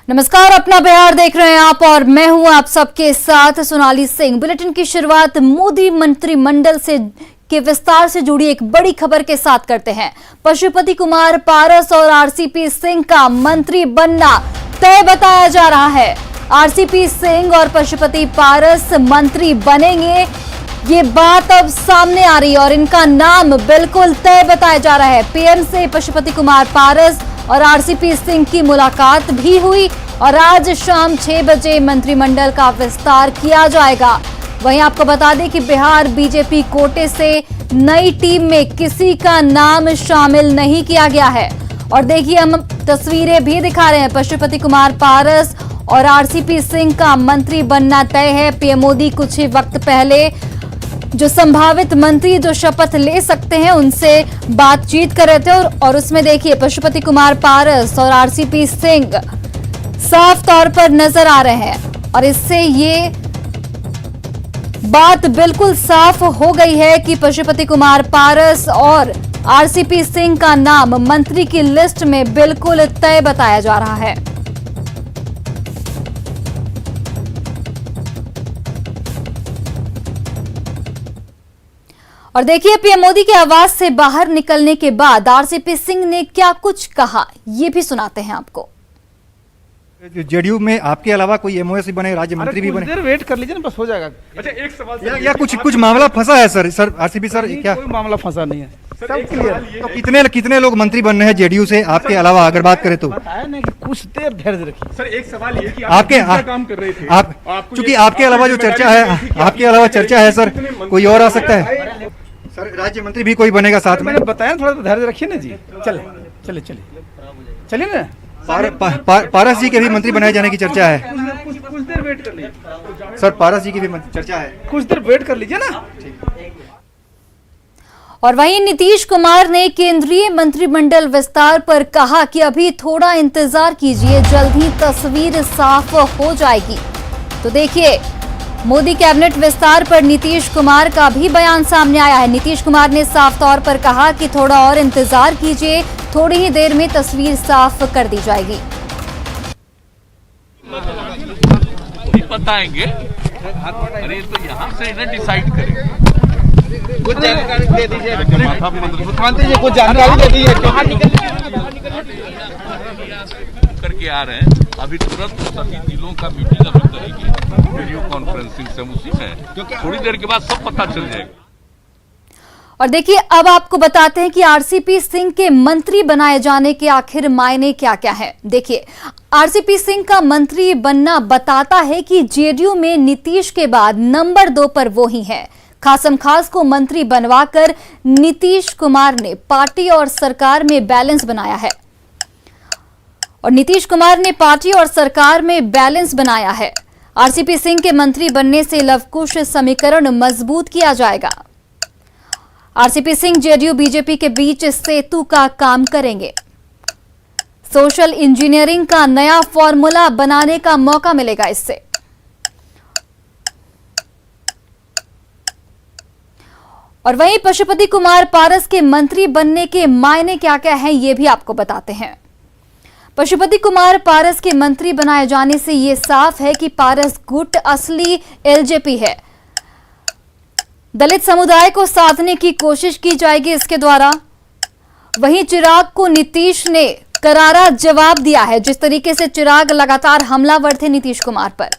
नमस्कार, अपना बिहार देख रहे हैं आप और मैं हूं आप सबके साथ सोनाली सिंह। बुलेटिन की शुरुआत मोदी मंत्रिमंडल के विस्तार से जुड़ी एक बड़ी खबर के साथ करते हैं। पशुपति कुमार पारस और आरसीपी सिंह का मंत्री बनना तय बताया जा रहा है। आरसीपी सिंह और पशुपति पारस मंत्री बनेंगे, ये बात अब सामने आ रही है और इनका नाम बिल्कुल तय बताया जा रहा है। पीएम से पशुपति कुमार पारस और आरसीपी सिंह की मुलाकात भी हुई और आज शाम 6 बजे मंत्रिमंडल का विस्तार किया जाएगा। वहीं आपको बता दें कि बिहार बीजेपी कोटे से नई टीम में किसी का नाम शामिल नहीं किया गया है। और देखिए, हम तस्वीरें भी दिखा रहे हैं। पशुपति कुमार पारस और आरसीपी सिंह का मंत्री बनना तय है। पीएम मोदी कुछ ही वक्त पहले जो संभावित मंत्री जो शपथ ले सकते हैं उनसे बातचीत कर रहे थे और उसमें देखिए पशुपति कुमार पारस और आरसीपी सिंह साफ तौर पर नजर आ रहे हैं और इससे ये बात बिल्कुल साफ हो गई है कि पशुपति कुमार पारस और आरसीपी सिंह का नाम मंत्री की लिस्ट में बिल्कुल तय बताया जा रहा है। और देखिए, पीएम मोदी के आवास से बाहर निकलने के बाद आरसीपी सिंह ने क्या कुछ कहा, ये भी सुनाते हैं आपको। जेडीयू में आपके अलावा कोई एमओएस बने, राज्य मंत्री भी बने? वेट कर लीजिए ना, बस हो जाएगा। अच्छा, एक सवाल या कुछ मामला फंसा है सर आरसीपी सर? क्या कोई मामला फंसा नहीं है, सब क्लियर। तो कितने लोग मंत्री बन रहे हैं जेडीयू से आपके अलावा, अगर बात करें तो? बताया ना कि कुछ देर धैर्य रखिए। सर, एक सवाल ये कि आपके काम कर रहे थे आप, चूंकि आपके अलावा जो चर्चा है, आपके अलावा चर्चा है सर, कोई और आ सकता है सर? राज्य मंत्री भी कोई बनेगा साथ में? मैंने बताया, थोड़ा धैर्य रखिए ना जी। चलिए ना। पारस जी के भी मंत्री बनाए जाने की चर्चा है कुछ देर वेट कर लीजिए सर। पारस जी की भी चर्चा है, कुछ देर वेट कर लीजिए ना। और वहीं नीतीश कुमार ने केंद्रीय मंत्रिमंडल विस्तार पर कहा कि अभी थोड़ा इंतजार कीजिए, जल्द ही तस्वीर साफ हो जाएगी। तो देखिए, मोदी कैबिनेट विस्तार पर नीतीश कुमार का भी बयान सामने आया है। नीतीश कुमार ने साफ तौर पर कहा कि थोड़ा और इंतजार कीजिए, थोड़ी ही देर में तस्वीर साफ कर दी जाएगी। बताएंगे, अरे तो यहाँ से इन्हें डिसाइड करेंगे। कुछ जानकारी दे दीजिए मुख्यमंत्री जी, कुछ जानकारी दे दीजिए। करके आ रहे हैं, अभी तुरंत सभी जिलों का मीटिंग अभी करेंगे वीडियो कॉन्फ्रेंसिंग से, उसी में थोड़ी देर के बाद सब पता चल जाएगा। और देखिए, अब आपको बताते हैं कि आरसीपी सिंह के मंत्री बनाए जाने के आखिर मायने क्या क्या है। देखिए, आरसीपी सिंह का मंत्री बनना बताता है कि जेडीयू में नीतीश के बाद नंबर 2 पर वो ही है। खासम खास को मंत्री बनवाकर नीतीश कुमार ने पार्टी और सरकार में बैलेंस बनाया है आरसीपी सिंह के मंत्री बनने से लवकुश समीकरण मजबूत किया जाएगा। आरसीपी सिंह जेडीयू बीजेपी के बीच सेतु का काम करेंगे। सोशल इंजीनियरिंग का नया फॉर्मूला बनाने का मौका मिलेगा इससे। और वहीं पशुपति कुमार पारस के मंत्री बनने के मायने क्या क्या हैं, ये भी आपको बताते हैं। पशुपति कुमार पारस के मंत्री बनाए जाने से ये साफ है कि पारस गुट असली एलजेपी है। दलित समुदाय को साधने की कोशिश की जाएगी इसके द्वारा। वहीं चिराग को नीतीश ने करारा जवाब दिया है। जिस तरीके से चिराग लगातार हमलावर थे नीतीश कुमार पर,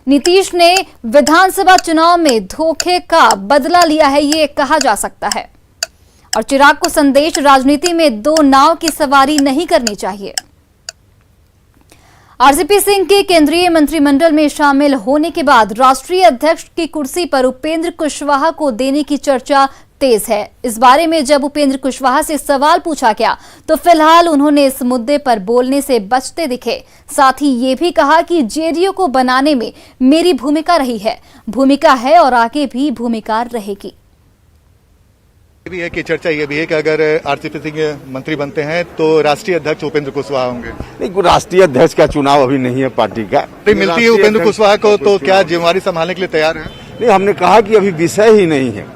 नीतीश ने विधानसभा चुनाव में धोखे का बदला लिया है, ये कहा जा सकता है। और चिराग को संदेश, राजनीति में 2 नाव की सवारी नहीं करनी चाहिए। आरसीपी सिंह के केंद्रीय मंत्रिमंडल में शामिल होने के बाद राष्ट्रीय अध्यक्ष की कुर्सी पर उपेंद्र कुशवाहा को देने की चर्चा तेज है। इस बारे में जब उपेंद्र कुशवाहा से सवाल पूछा गया तो फिलहाल उन्होंने इस मुद्दे पर बोलने से बचते दिखे। साथ ही ये भी कहा कि जेडीयू को बनाने में मेरी भूमिका रही है और आगे भी भूमिका रहेगी। भी है कि चर्चा ये भी है कि अगर आरसीपी सिंह मंत्री बनते हैं तो राष्ट्रीय अध्यक्ष उपेंद्र कुशवाहा होंगे। नहीं, राष्ट्रीय अध्यक्ष का चुनाव अभी नहीं है पार्टी का। मिलती है उपेंद्र कुशवाहा को, तो क्या जिम्मेवारी संभालने के लिए तैयार है? नहीं, हमने कहा कि अभी विषय ही नहीं है।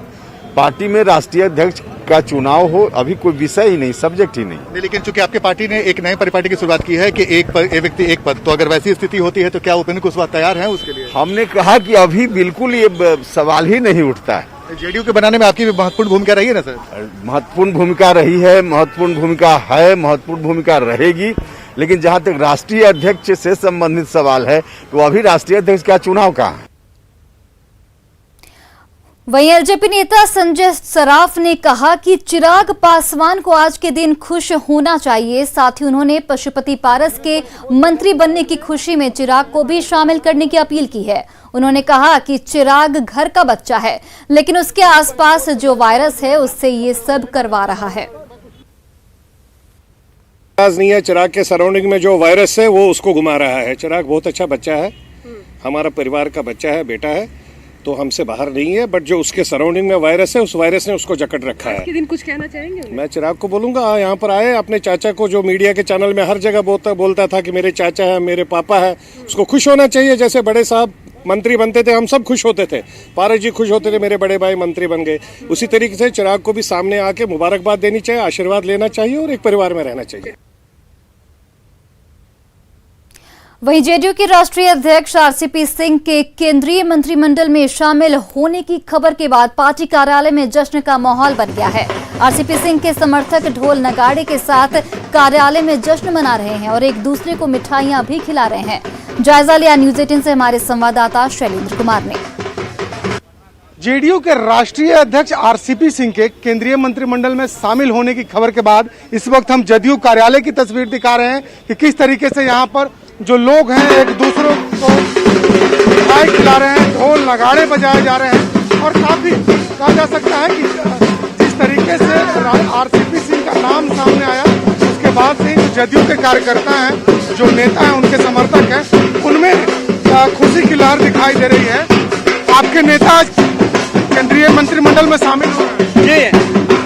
पार्टी में राष्ट्रीय अध्यक्ष का चुनाव हो अभी कोई विषय ही नहीं, सब्जेक्ट ही नहीं। लेकिन चूंकि आपके पार्टी ने एक नए परिपाटी की शुरुआत की है कि एक व्यक्ति एक पद, तो अगर वैसी स्थिति होती है तो क्या उपेंद्र कुशवाहा तैयार है उसके लिए? हमने कहा कि अभी बिल्कुल ये सवाल ही नहीं उठता है। जेडीयू के बनाने में आपकी भी महत्वपूर्ण भूमिका रही है ना सर? महत्वपूर्ण भूमिका रही है, महत्वपूर्ण भूमिका रहेगी, लेकिन जहां तक राष्ट्रीय अध्यक्ष से संबंधित सवाल है तो अभी राष्ट्रीय अध्यक्ष का चुनाव कहाँ है? वहीं एलजेपी नेता संजय सराफ ने कहा कि चिराग पासवान को आज के दिन खुश होना चाहिए। साथ ही उन्होंने पशुपति पारस के मंत्री बनने की खुशी में चिराग को भी शामिल करने की अपील की है। उन्होंने कहा कि चिराग घर का बच्चा है, लेकिन उसके आसपास जो वायरस है उससे ये सब करवा रहा है। नहीं है, चिराग के सराउंडिंग में जो वायरस है वो उसको घुमा रहा है। चिराग बहुत अच्छा बच्चा है, हमारा परिवार का बच्चा है, बेटा है, तो हमसे बाहर नहीं है। बट जो उसके सराउंडिंग में वायरस है, उस वायरस ने उसको जकड़ रखा है। दिन कुछ कहना चाहेंगे? मैं चिराग को बोलूंगा यहाँ पर आए, अपने चाचा को जो मीडिया के चैनल में हर जगह बोलता था कि मेरे चाचा है, मेरे पापा है, उसको खुश होना चाहिए। जैसे बड़े साहब मंत्री बनते थे, हम सब खुश होते थे, पारस जी खुश होते थे, मेरे बड़े भाई मंत्री बन गए। उसी तरीके से चिराग को भी सामने आके मुबारकबाद देनी चाहिए, आशीर्वाद लेना चाहिए और एक परिवार में रहना चाहिए। वहीं जेडीयू के राष्ट्रीय अध्यक्ष आरसीपी सिंह के केंद्रीय मंत्रिमंडल में शामिल होने की खबर के बाद पार्टी कार्यालय में जश्न का माहौल बन गया है। आरसीपी सिंह के समर्थक ढोल नगाड़े के साथ कार्यालय में जश्न मना रहे हैं और एक दूसरे को मिठाइयां भी खिला रहे हैं। जायजा लिया न्यूज 18 से हमारे संवाददाता शैलेंद्र कुमार ने। जेडीयू के राष्ट्रीय अध्यक्ष आरसीपी सिंह के केंद्रीय मंत्रिमंडल में शामिल होने की खबर के बाद इस वक्त हम जदयू कार्यालय की तस्वीर दिखा रहे हैं कि किस तरीके से यहाँ पर जो लोग हैं एक दूसरों को मिठाई खिला रहे हैं, ढोल नगाड़े बजाए जा रहे हैं और काफी कहा जा सकता है कि जिस तरीके से आरसीपी सिंह का नाम सामने आया उसके बाद से जो जदयू के कार्यकर्ता हैं, जो नेता हैं, उनके समर्थक हैं, उनमें खुशी की लहर दिखाई दे रही है। आपके नेता केंद्रीय मंत्रिमंडल में शामिल हो रहे हैं? जी,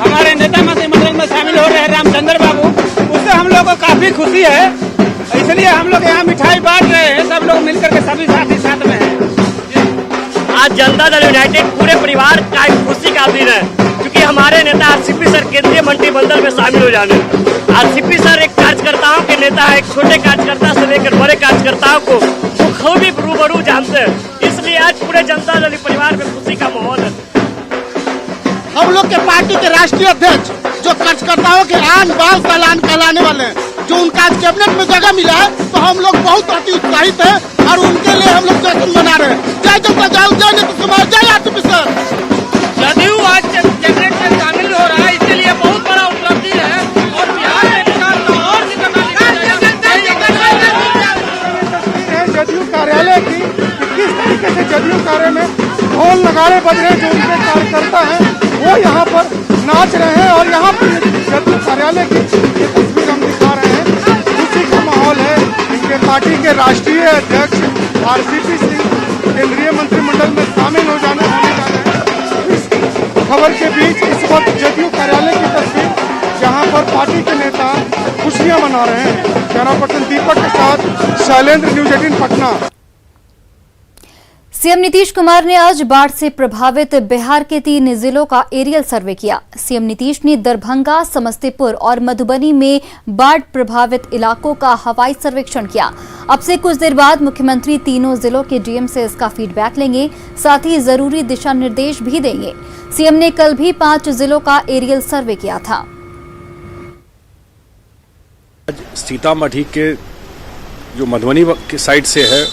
हमारे नेता मंत्रिमंडल में शामिल हो रहे हैं रामचंद्र बाबू, उससे हम लोग को काफी खुशी है। इसलिए हम लोग यहाँ मिठाई बांट रहे हैं, सब लोग मिलकर के सभी साथी साथ में हैं। आज जनता दल यूनाइटेड पूरे परिवार का एक खुशी का दिन है, क्योंकि हमारे नेता आरसीपी सर केंद्रीय मंत्रिमंडल में शामिल हो जाने। आरसीपी सर एक कार्यकर्ताओं के नेता है, एक छोटे कार्यकर्ता से लेकर बड़े कार्यकर्ताओं को वो खुद ही रूबरू जानते हैं। इसलिए आज पूरे जनता दल परिवार में खुशी का माहौल है। हम लोग के पार्टी के राष्ट्रीय अध्यक्ष जो कार्यकर्ताओं के आन बान कहलाने वाले हैं, जो उनका आज कैबिनेट में जगह मिला है, तो हम लोग बहुत अति उत्साहित हैं और उनके लिए हम लोग जश्न मना रहे हैं। जय जनता जय, जय नीतीश कुमार, जय आरसीपी सर। जदयू आज कैबिनेट में शामिल हो रहा है, इसके लिए बहुत बड़ा उपलब्धि है और बिहार में विकास का और जदयू कार्यालय की किस तरीके से जदयू कार्यालय में ढोल नगाड़े बज रहे हैं, जो उनके कार्यकर्ता हैं वो यहाँ पर नाच रहे हैं और यहाँ पर जदयू कार्यालय की ये तस्वीर हम दिखा रहे हैं। खुशी का माहौल है। इनके पार्टी के राष्ट्रीय अध्यक्ष आरसीपी सिंह केंद्रीय मंत्रिमंडल में शामिल होने जा रहे हैं। इस खबर के बीच इस वक्त जदयू कार्यालय की तस्वीर जहाँ पर पार्टी के नेता खुशियां मना रहे हैं। कैमरा पर्सन दीपक के साथ शैलेंद्र, न्यूज 18 पटना। सीएम नीतीश कुमार ने आज बाढ़ से प्रभावित बिहार के 3 जिलों का एरियल सर्वे किया। सीएम नीतीश ने दरभंगा, समस्तीपुर और मधुबनी में बाढ़ प्रभावित इलाकों का हवाई सर्वेक्षण किया। अब से कुछ देर बाद मुख्यमंत्री तीनों जिलों के डीएम से इसका फीडबैक लेंगे, साथ ही जरूरी दिशा निर्देश भी देंगे। सीएम ने कल भी 5 जिलों का एरियल सर्वे किया था। सीतामढ़ी के जो मधुबनी के साइड से है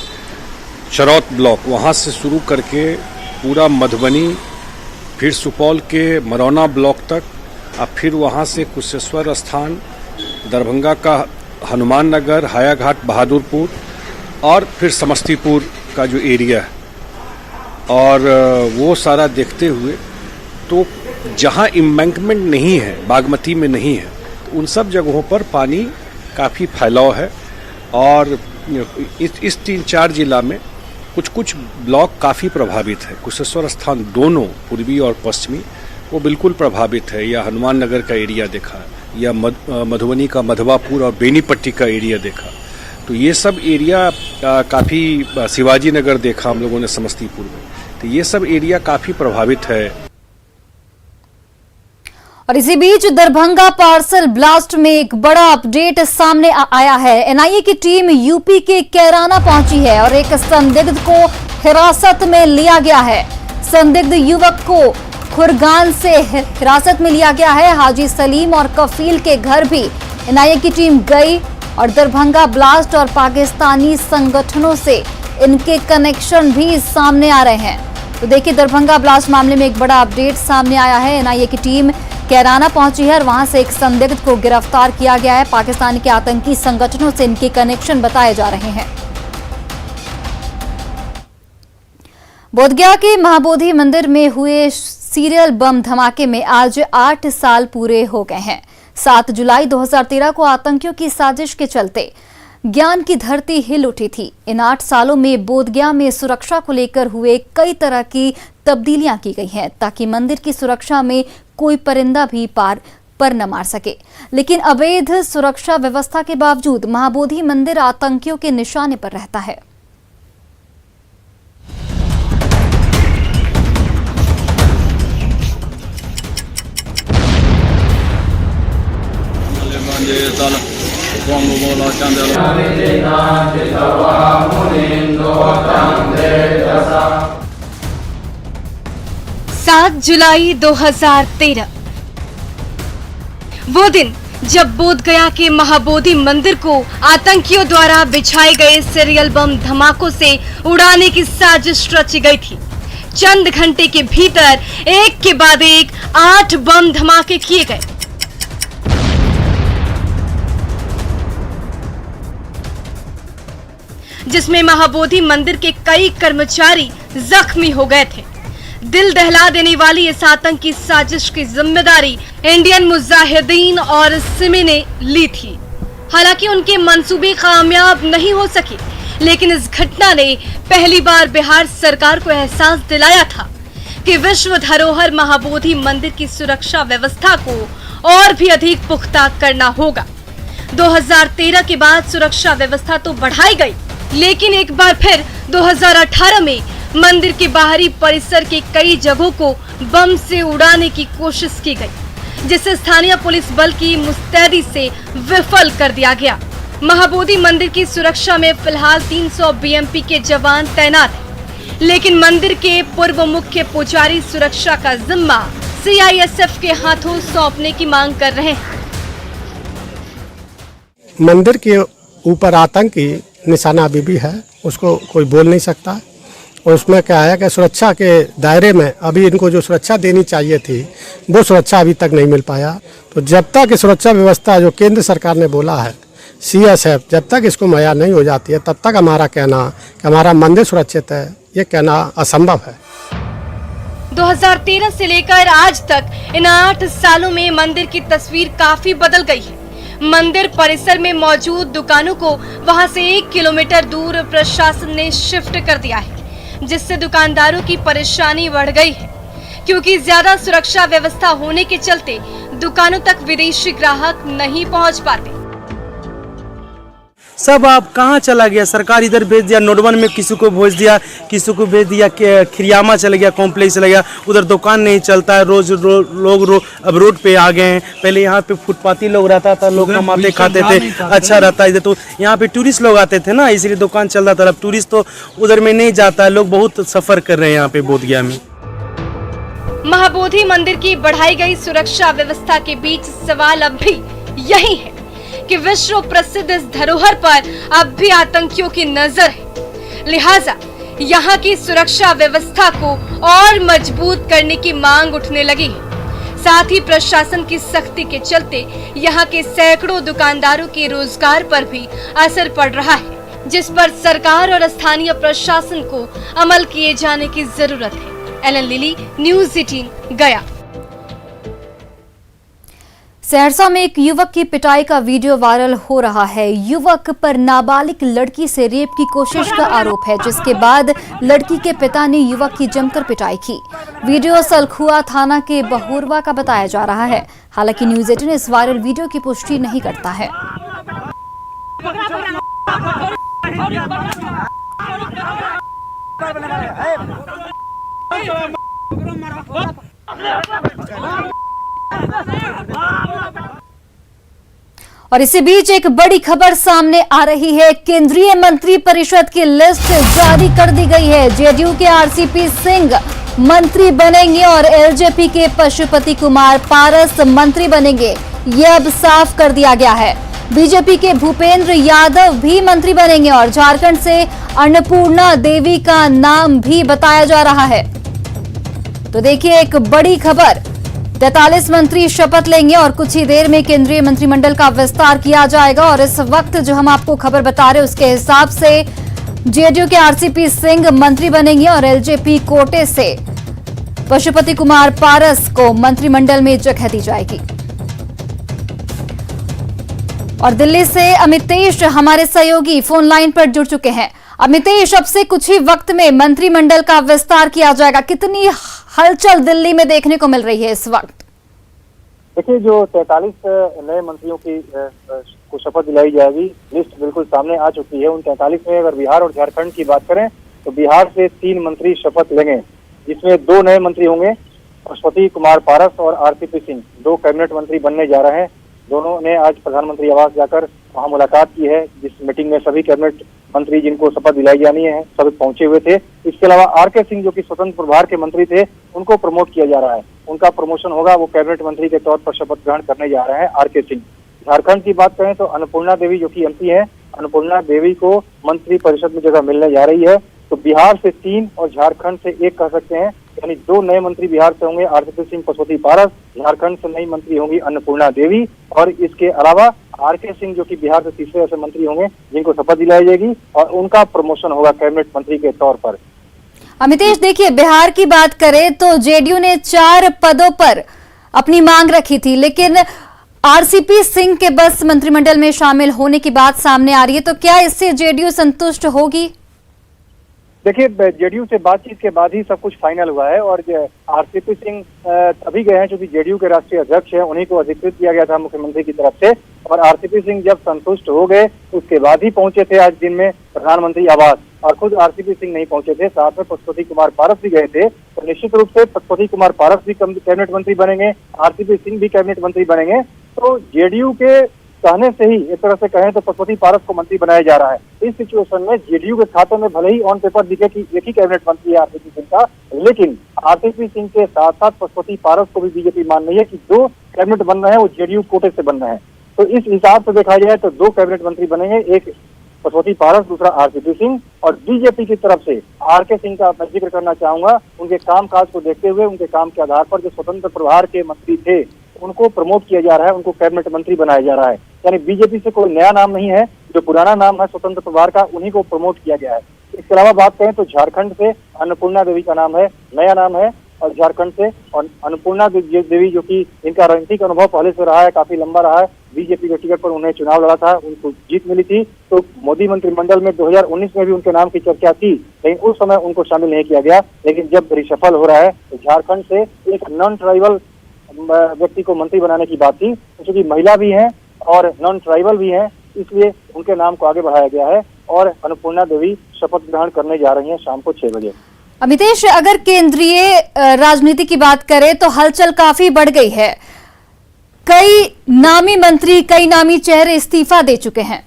चरौत ब्लॉक, वहाँ से शुरू करके पूरा मधुबनी, फिर सुपौल के मरौना ब्लॉक तक, और फिर वहाँ से कुशेश्वर स्थान, दरभंगा का हनुमान नगर, हायाघाट, बहादुरपुर और फिर समस्तीपुर का जो एरिया है, और वो सारा देखते हुए तो जहाँ एम्बैंकमेंट नहीं है, बागमती में नहीं है, तो उन सब जगहों पर पानी काफ़ी फैलाव है। और इस 3-4 जिला में कुछ ब्लॉक काफ़ी प्रभावित है। कुशेश्वर स्थान दोनों पूर्वी और पश्चिमी वो बिल्कुल प्रभावित है, या हनुमान नगर का एरिया देखा, या मधुबनी का मधवापुर और बेनीपट्टी का एरिया देखा, तो ये सब एरिया काफ़ी, शिवाजी नगर देखा हम लोगों ने समस्तीपुर में, तो ये सब एरिया काफ़ी प्रभावित है। और इसी बीच दरभंगा पार्सल ब्लास्ट में एक बड़ा अपडेट सामने आया है। एनआईए की टीम यूपी के कैराना पहुंची है और एक संदिग्ध को हिरासत में लिया गया है। संदिग्ध युवक को खुरगान से हिरासत में लिया गया है। हाजी सलीम और कफील के घर भी एनआईए की टीम गई और दरभंगा ब्लास्ट और पाकिस्तानी संगठनों से इनके कनेक्शन भी सामने आ रहे हैं। तो देखिए, दरभंगा ब्लास्ट मामले में एक बड़ा अपडेट सामने आया है। एनआईए की टीम कैराना पहुंची है और वहां से एक संदिग्ध को गिरफ्तार किया गया है। पाकिस्तान के आतंकी संगठनों से इनके कनेक्शन बताए जा रहे हैं। बोधगया के महाबोधि मंदिर में हुए सीरियल बम धमाके में आज 8 साल पूरे हो गए हैं। 7 जुलाई 2013 को आतंकियों की साजिश के चलते ज्ञान की धरती हिल उठी थी। इन 8 सालों में बोधगया में सुरक्षा को लेकर हुए कई तरह की तब्दीलियां की गई हैं ताकि मंदिर की सुरक्षा में कोई परिंदा भी पर न मार सके। लेकिन अवैध सुरक्षा व्यवस्था के बावजूद महाबोधि मंदिर आतंकियों के निशाने पर रहता है। सात जुलाई 2013 वो दिन जब बोधगया के महाबोधि मंदिर को आतंकियों द्वारा बिछाए गए सीरियल बम धमाकों से उड़ाने की साजिश रची गई थी। चंद घंटे के भीतर एक के बाद एक 8 बम धमाके किए गए। जिसमें महाबोधि मंदिर के कई कर्मचारी जख्मी हो गए थे। दिल दहला देने वाली इस आतंकी साजिश की जिम्मेदारी इंडियन मुजाहिदीन और सिमी ने ली थी। हालांकि उनके मंसूबे कामयाब नहीं हो सके, लेकिन इस घटना ने पहली बार बिहार सरकार को एहसास दिलाया था कि विश्व धरोहर महाबोधि मंदिर की सुरक्षा व्यवस्था को और भी अधिक पुख्ता करना होगा। 2013 के बाद सुरक्षा व्यवस्था तो बढ़ाई गई, लेकिन एक बार फिर 2018 में मंदिर के बाहरी परिसर के कई जगहों को बम से उड़ाने की कोशिश की गई, जिसे स्थानीय पुलिस बल की मुस्तैदी से विफल कर दिया गया। महाबोधि मंदिर की सुरक्षा में फिलहाल 300 बीएमपी के जवान तैनात हैं, लेकिन मंदिर के पूर्व मुख्य पुजारी सुरक्षा का जिम्मा सीआईएसएफ के हाथों सौंपने की मांग कर रहे हैं। मंदिर के ऊपर आतंकी निशाना अभी भी है, उसको कोई बोल नहीं सकता। और उसमें क्या है कि सुरक्षा के दायरे में अभी इनको जो सुरक्षा देनी चाहिए थी वो सुरक्षा अभी तक नहीं मिल पाया। तो जब तक सुरक्षा व्यवस्था जो केंद्र सरकार ने बोला है सीएसएफ, जब तक इसको मुहैया नहीं हो जाती है तब तक हमारा कहना कि हमारा मंदिर सुरक्षित है, ये कहना असंभव है। 2013 से लेकर आज तक इन 8 सालों में मंदिर की तस्वीर काफी बदल गई है। मंदिर परिसर में मौजूद दुकानों को वहां से 1 किलोमीटर दूर प्रशासन ने शिफ्ट कर दिया है, जिससे दुकानदारों की परेशानी बढ़ गई है, क्योंकि ज्यादा सुरक्षा व्यवस्था होने के चलते दुकानों तक विदेशी ग्राहक नहीं पहुंच पाते। सब आप कहाँ चला गया, सरकार इधर भेज दिया, नोटवन में किसी को भेज दिया, किसी को भेज दिया, खिरियामा चला गया, कॉम्प्लेक्स चला गया, उधर दुकान नहीं चलता है। लोग अब रोड पे आ गए हैं। पहले यहाँ पे फुटपाथी लोग रहता था, लोग कमाते खाते थे, अच्छा रहता है। तो यहाँ पे टूरिस्ट लोग आते थे ना, इसलिए दुकान चल रहा था। अब टूरिस्ट तो उधर में नहीं जाता है, लोग बहुत सफर कर रहे हैं यहाँ पे बोधगया में। महाबोधि मंदिर की बढ़ाई गई सुरक्षा व्यवस्था के बीच सवाल अब भी यही है कि विश्व प्रसिद्ध इस धरोहर पर अब भी आतंकियों की नजर है। लिहाजा यहाँ की सुरक्षा व्यवस्था को और मजबूत करने की मांग उठने लगी है। साथ ही प्रशासन की सख्ती के चलते यहाँ के सैकड़ों दुकानदारों के रोजगार पर भी असर पड़ रहा है, जिस पर सरकार और स्थानीय प्रशासन को अमल किए जाने की जरूरत है। एलन लिली, न्यूज़ 18 गया। सहरसा में एक युवक की पिटाई का वीडियो वायरल हो रहा है। युवक पर नाबालिग लड़की से रेप की कोशिश का आरोप है, जिसके बाद लड़की के पिता ने युवक की जमकर पिटाई की। वीडियो सलखुआ थाना के बहुरवा का बताया जा रहा है। हालांकि न्यूज़ 18 इस वायरल वीडियो की पुष्टि नहीं करता है। और इसी बीच एक बड़ी खबर सामने आ रही है। केंद्रीय मंत्री परिषद की लिस्ट जारी कर दी गई है। जेडीयू के आरसीपी सिंह मंत्री बनेंगे और एलजेपी के पशुपति कुमार पारस मंत्री बनेंगे, यह अब साफ कर दिया गया है। बीजेपी के भूपेंद्र यादव भी मंत्री बनेंगे और झारखंड से अन्नपूर्णा देवी का नाम भी बताया जा रहा है। तो देखिए एक बड़ी खबर, 43 मंत्री शपथ लेंगे और कुछ ही देर में केंद्रीय मंत्रिमंडल का विस्तार किया जाएगा। और इस वक्त जो हम आपको खबर बता रहे हैं उसके हिसाब से जेडीयू के आरसीपी सिंह मंत्री बनेंगे और एलजेपी कोटे से पशुपति कुमार पारस को मंत्रिमंडल में जगह दी जाएगी। और दिल्ली से अमितेश हमारे सहयोगी फोन लाइन पर जुड़ चुके हैं। अमितेश, अब से कुछ ही वक्त में मंत्रिमंडल का विस्तार किया जाएगा, कितनी हलचल दिल्ली में देखने को मिल रही है इस वक्त? देखिए, जो 43 नए मंत्रियों की को शपथ दिलाई जाएगी, लिस्ट बिल्कुल सामने आ चुकी है। उन 43 में अगर बिहार और झारखंड की बात करें तो बिहार से 3 मंत्री शपथ लेंगे, जिसमें 2 नए मंत्री होंगे, पशुपति कुमार पारस और आरसीपी सिंह 2 कैबिनेट मंत्री बनने जा रहे हैं। दोनों ने आज प्रधानमंत्री आवास जाकर वहां मुलाकात की है, जिस मीटिंग में सभी कैबिनेट मंत्री जिनको शपथ दिलाई जानी है सभी पहुंचे हुए थे। इसके अलावा आरके सिंह जो कि स्वतंत्र प्रभार के मंत्री थे, उनको प्रमोट किया जा रहा है, उनका प्रमोशन होगा, वो कैबिनेट मंत्री के तौर पर शपथ ग्रहण करने जा रहे हैं आरके सिंह। झारखंड की बात करें तो अन्नपूर्णा देवी जो कि एमपी है, अन्नपूर्णा देवी को मंत्री परिषद में जगह मिलने जा रही है। तो बिहार से 3 और झारखंड से 1 कह सकते हैं, यानी 2 नए मंत्री बिहार से होंगे, आरसीपी सिंह पशुपति पारस। झारखंड से नई मंत्री होंगी अन्नपूर्णा देवी और इसके अलावा आरके सिंह जो कि बिहार से तीसरे ऐसे मंत्री होंगे जिनको शपथ दिलाई जाएगी और उनका प्रमोशन होगा कैबिनेट मंत्री के तौर पर। अमितेश, देखिए बिहार की बात करें तो जेडीयू ने 4 पदों पर अपनी मांग रखी थी, लेकिन आरसीपी सिंह के बस मंत्रिमंडल में शामिल होने की बात सामने आ रही है, तो क्या इससे जेडीयू संतुष्ट होगी? देखिए, जेडीयू से बातचीत के बाद ही सब कुछ फाइनल हुआ है और आरसीपी सिंह तभी गए हैं क्योंकि जेडीयू के राष्ट्रीय अध्यक्ष हैं, उन्हीं को अधिकृत किया गया था मुख्यमंत्री की तरफ से। और आरसीपी सिंह जब संतुष्ट हो गए उसके बाद ही पहुंचे थे आज दिन में प्रधानमंत्री आवास, और खुद आरसीपी सिंह नहीं पहुंचे थे, साथ में पशुपति कुमार पारस भी गए थे। तो निश्चित रूप से पशुपति कुमार पारस भी कैबिनेट मंत्री बनेंगे, आरसीपी सिंह भी कैबिनेट मंत्री बनेंगे। तो जेडीयू के कहने से ही एक तरह से कहें तो पशुपति पारस को मंत्री बनाया जा रहा है। इस सिचुएशन में जेडीयू के खाते में भले ही ऑन पेपर दिखे कि एक ही कैबिनेट मंत्री है आरसीपी सिंह का, लेकिन आरसीपी सिंह के साथ साथ पशुपति पारस को भी बीजेपी मान रही है कि 2 कैबिनेट बन रहे हैं वो जेडीयू कोटे से बन रहे हैं। तो इस हिसाब से देखा जाए तो 2 कैबिनेट मंत्री बनेंगे, एक पशुपति पारस, दूसरा आरसीपी सिंह। और बीजेपी की तरफ से आरके सिंह का मैं जिक्र करना चाहूंगा, उनके कामकाज को देखते हुए उनके काम के आधार पर जो स्वतंत्र प्रभार के मंत्री थे उनको प्रमोट किया जा रहा है, उनको कैबिनेट मंत्री बनाया जा रहा है। यानी बीजेपी से कोई नया नाम नहीं है, जो पुराना नाम है स्वतंत्र प्रभार का उन्हीं को प्रमोट किया गया है। इसके अलावा बात करें तो झारखंड से अन्नपूर्णा देवी का नाम है, नया नाम है, और झारखंड से और अन्नपूर्णा देवी जो कि इनका राजनीतिक अनुभव पहले से रहा है, काफी लंबा रहा है, बीजेपी के टिकट पर उन्हें चुनाव लड़ा था, उनको जीत मिली थी। तो मोदी मंत्रिमंडल में 2019 में भी उनके नाम की चर्चा थी, लेकिन उस समय उनको शामिल नहीं किया गया। लेकिन जब रिशफल हो रहा है तो झारखंड से एक नॉन ट्राइबल व्यक्ति को मंत्री बनाने की बात थी, क्योंकि महिला भी हैं और नॉन ट्राइबल भी हैं, इसलिए उनके नाम को आगे बढ़ाया गया है। और अन्नपूर्णा देवी शपथ ग्रहण करने जा रही हैं शाम को 6 बजे। अमितेश, अगर केंद्रीय राजनीति की बात करें तो हलचल काफी बढ़ गई है, कई नामी मंत्री, कई नामी चेहरे इस्तीफा दे चुके हैं।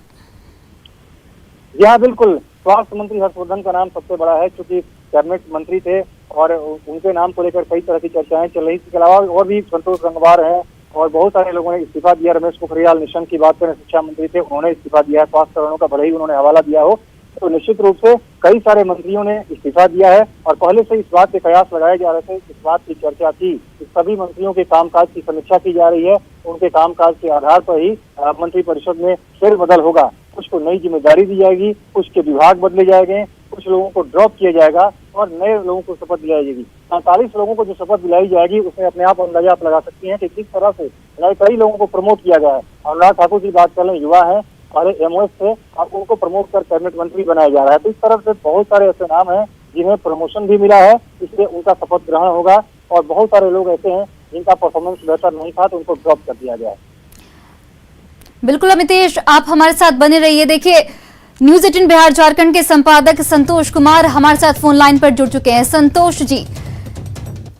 यहाँ बिल्कुल स्वास्थ्य मंत्री हर्षवर्धन का नाम सबसे बड़ा है, क्योंकि कैबिनेट मंत्री थे और उनके नाम को लेकर कई तरह की चर्चाएं चल रही। इसके अलावा और भी संतोष गंगवार है और बहुत सारे लोगों ने इस्तीफा दिया। रमेश पोखरियाल निशंक की बात करें, शिक्षा मंत्री थे, उन्होंने इस्तीफा दिया है, स्वास्थ्य कारणों का भले ही उन्होंने हवाला दिया हो। तो निश्चित रूप से कई सारे मंत्रियों ने इस्तीफा दिया है और पहले से इस बात के कयास लगाए जा रहे थे, इस बात की चर्चा थी कि सभी मंत्रियों के कामकाज की समीक्षा की जा रही है, उनके कामकाज के आधार पर ही मंत्री परिषद में फेरबदल होगा। कुछ को नई जिम्मेदारी दी जाएगी, कुछ के विभाग बदले जाएंगे, कुछ लोगों को ड्रॉप किया जाएगा और नए लोगों को शपथ दिलाई जाएगी। 45 लोगों को जो शपथ दिलाई जाएगी उसमें अपने आप अंदाजा आप लगा सकती हैं कि किस तरह से नए कई लोगों को प्रमोट किया गया है। अनुराग ठाकुर की बात कर लें, युवा है, पहले एमओएस थे, अब उनको प्रमोट कर कैबिनेट मंत्री बनाया जा रहा है। तो इस तरफ से बहुत सारे ऐसे नाम हैं जिन्हें प्रमोशन भी मिला है, इसलिए उनका शपथ ग्रहण होगा। और बहुत सारे लोग ऐसे हैं जिनका परफॉर्मेंस बेहतर नहीं था तो उनको ड्रॉप कर दिया गया है। बिल्कुल अमितेश, आप हमारे साथ बने रहिए। देखिए, न्यूज 18 बिहार झारखंड के संपादक संतोष कुमार हमारे साथ फोन लाइन पर जुड़ चुके हैं। संतोष जी,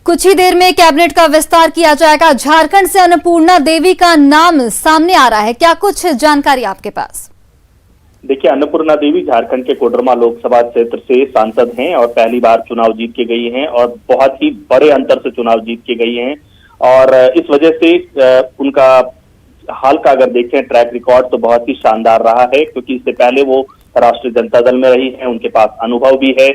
कुछ ही देर में कैबिनेट का विस्तार किया जाएगा। झारखंड से अन्नपूर्णा देवी का नाम सामने आ रहा है, क्या कुछ जानकारी आपके पास? देखिए, अन्नपूर्णा देवी झारखंड के कोडरमा लोकसभा क्षेत्र से सांसद हैं और पहली बार चुनाव जीत के गई हैं और बहुत ही बड़े अंतर से चुनाव जीत के गई हैं। और इस वजह से उनका हाल का अगर देखें ट्रैक रिकॉर्ड तो बहुत ही शानदार रहा है, क्योंकि इससे पहले वो राष्ट्रीय जनता दल में रही हैं, उनके पास अनुभव भी है,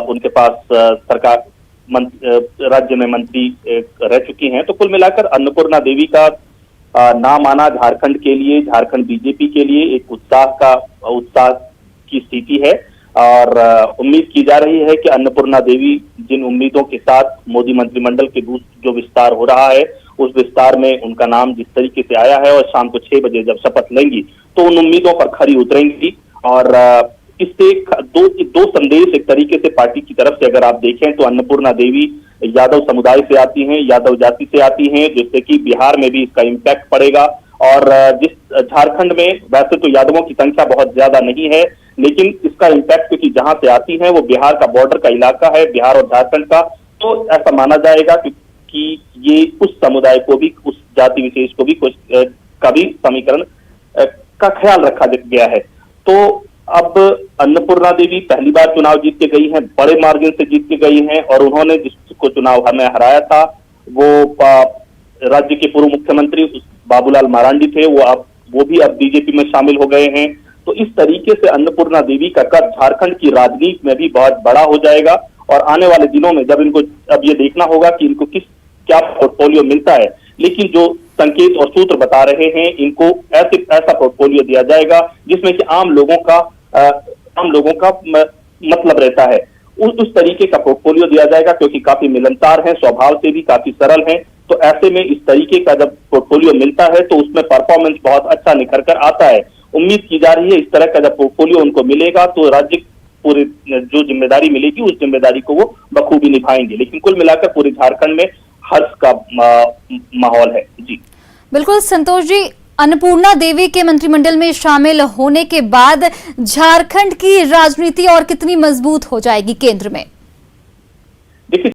उनके पास सरकार राज्य में मंत्री रह चुकी हैं। तो कुल मिलाकर अन्नपूर्णा देवी का नाम आना झारखंड के लिए, झारखंड बीजेपी के लिए एक उत्साह की स्थिति है। और उम्मीद की जा रही है कि अन्नपूर्णा देवी जिन उम्मीदों के साथ मोदी मंत्रिमंडल के जो विस्तार हो रहा है, उस विस्तार में उनका नाम जिस तरीके से आया है और शाम को 6 बजे जब शपथ लेंगी तो उन उम्मीदों पर खरी उतरेंगी। और इससे दो संदेश एक तरीके से पार्टी की तरफ से अगर आप देखें तो अन्नपूर्णा देवी यादव समुदाय से आती हैं, यादव जाति से आती हैं, जिससे कि बिहार में भी इसका इम्पैक्ट पड़ेगा। और जिस झारखंड में वैसे तो यादवों की संख्या बहुत ज्यादा नहीं है, लेकिन इसका इम्पैक्ट क्योंकि जहां से आती है वो बिहार का बॉर्डर का इलाका है, बिहार और झारखंड का, तो ऐसा माना जाएगा कि ये उस समुदाय को भी, उस जाति विशेष को भी कुछ का भी समीकरण का ख्याल रखा गया है। तो अब अन्नपूर्णा देवी पहली बार चुनाव जीत के गई हैं, बड़े मार्जिन से जीत के गई हैं और उन्होंने जिसको चुनाव में हराया था वो राज्य के पूर्व मुख्यमंत्री बाबूलाल मरांडी थे, वो भी अब बीजेपी में शामिल हो गए हैं। तो इस तरीके से अन्नपूर्णा देवी का कद झारखंड की राजनीति में भी बहुत बड़ा हो जाएगा और आने वाले दिनों में जब इनको अब ये देखना होगा कि इनको क्या पोर्टफोलियो मिलता है, लेकिन जो संकेत और सूत्र बता रहे हैं इनको ऐसा पोर्टफोलियो दिया जाएगा जिसमें कि आम लोगों का मतलब रहता है, उस तरीके का पोर्टफोलियो दिया जाएगा, क्योंकि काफी मिलनसार हैं, स्वभाव से भी काफी सरल हैं। तो ऐसे में इस तरीके का जब पोर्टफोलियो मिलता है तो उसमें परफॉर्मेंस बहुत अच्छा निखर कर आता है। उम्मीद की जा रही है इस तरह का जब पोर्टफोलियो उनको मिलेगा तो राज्य पूरी जो जिम्मेदारी मिलेगी उस जिम्मेदारी को वो बखूबी निभाएंगे। लेकिन कुल मिलाकर पूरे झारखंड में हर्ष का माहौल है। जी बिल्कुल संतोष जी, अन्नपूर्णा देवी के मंत्रिमंडल में शामिल होने के बाद झारखंड की राजनीति और कितनी मजबूत हो जाएगी केंद्र में?